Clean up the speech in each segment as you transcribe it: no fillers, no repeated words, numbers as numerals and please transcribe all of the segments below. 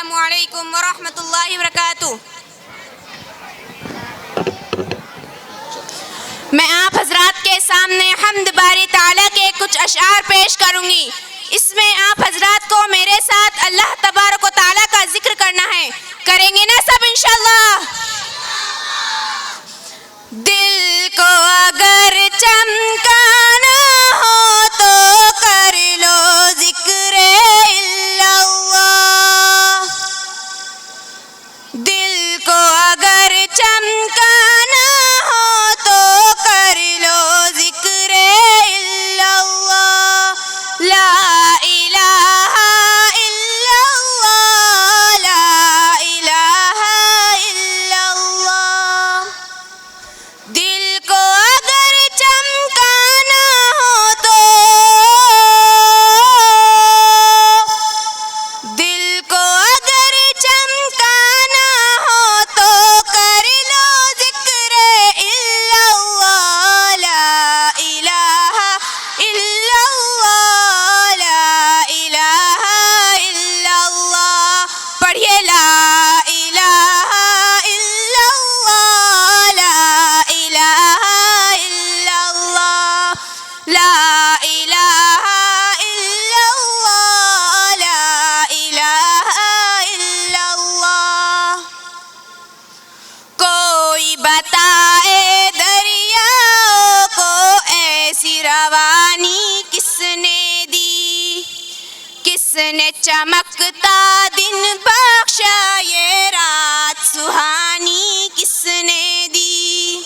السلام علیکم ورحمۃ اللہ وبرکاتہ۔ میں آپ حضرات کے سامنے حمد باری تعالیٰ کے کچھ اشعار پیش کروں گی۔ اس میں آپ حضرات کو میرے ساتھ اللہ تبارک و تعالیٰ کا ذکر کرنا ہے، کریں گے نا سب انشاءاللہ؟ دل کو اگر چمکانا ہو تو کر لو ذکر اللہ، دل کو اگر چمکانا ہو تو کر لو ذکر اللہ، لا الہ الا اللہ، لا الہ الا اللہ۔ دل کو اگر چمکانا ہو تو، دل کو اگر چمکانا ہو تو کر لو ذکر اللہ، لا الہ الا اللہ، لا الہ الا اللہ۔ پڑھیے لا الہ الا اللہ، لا الہ الا اللہ، لا الہ الا اللہ، لا الہ الا اللہ۔ کوئی بتائے دریاؤں کو ایسی روانی کس نے دی، کس نے چمکتا دن بخشا یہ رات سہانی کس نے دی،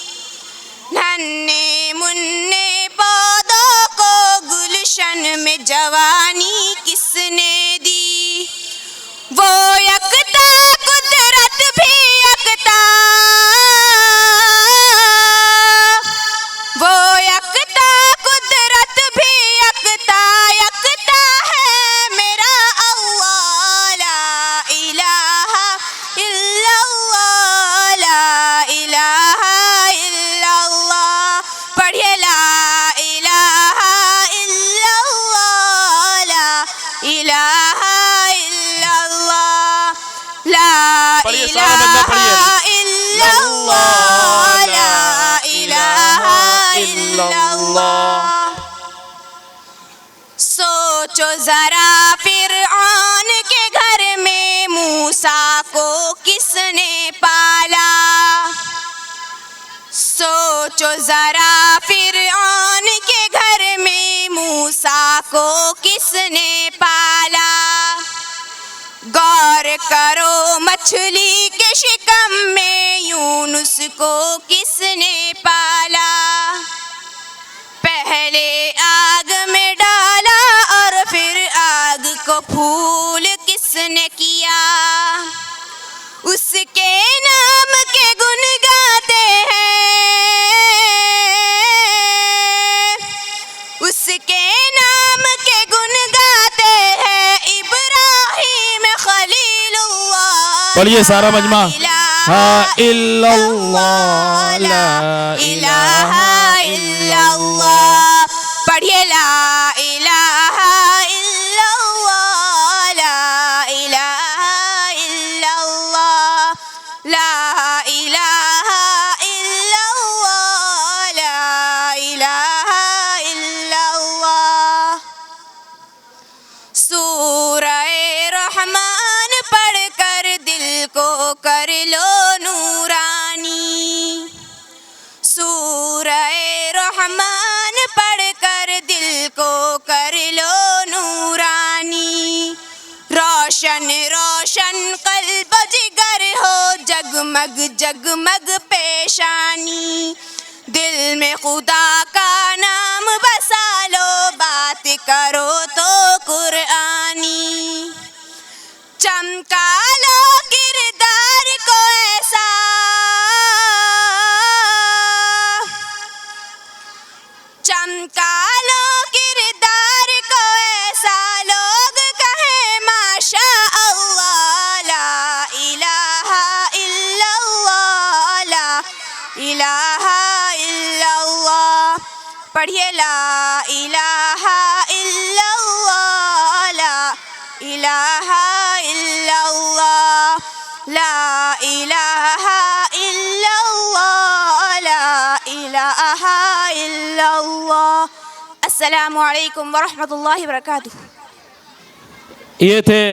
ننھے منھے پودوں کو گلشن میں جوانی کس نے دی، وہ یکتا قدرت بھی یکتا، وہ یکتا قدرت بھی یکتا، یکتا ہے میرا اللہ، لا الہ الا اللہ، لا الہ الا اللہ۔ پڑھیے لا الہ الا اللہ، لا الہ الا اللہ، لا پڑھیے سارا بندہ پڑھیے۔ الا اللہ، لا الہ الا اللہ۔ سوچو ذرا فرعون کے گھر میں موسیٰ کو کس نے پالا، سوچو ذرا فرعون کے گھر میں موسیٰ کو کس نے پالا، غور کرو مچھلی کے شکم میں یونس کو کس نے پالا، پہلے آگ میں ڈالا اور پھر آگ کو پھول کس نے کیا، اس کے نام کے گن گاتے ہیں، اس کے نام کے گن گاتے ہیں ابراہیم خلیل اللہ، پڑھیے سارا مجمع۔ لا الا اللہ، لا الہ الا اللہ۔ پڑھیے لا الہ الا اللہ، لا الہ الا اللہ، لا الہ الا اللہ، لا الہ الا اللہ۔ سورہ رحمان پڑھ کر دل کو کر لو نورانی، سورہ رحمان پڑھ کر دل کو کر لو نورانی، روشن روشن قلب جگر ہو جگمگ جگمگ پیشانی، دل میں خدا کا نام بسا لو بات کرو تو قرآنی، چمکا لو کردار کو ایسا، چمکا لو کردار کو ایسا لوگ کہیں ماشاء اللہ، لا الہ الا اللہ، لا الہ الا اللہ۔ پڑھیے لا الہ الا اللہ، لا الہ الا اللہ۔ إله إلا الله لا إله إلا الله السلام علیکم ورحمۃ اللہ وبرکاتہ. یہ تھے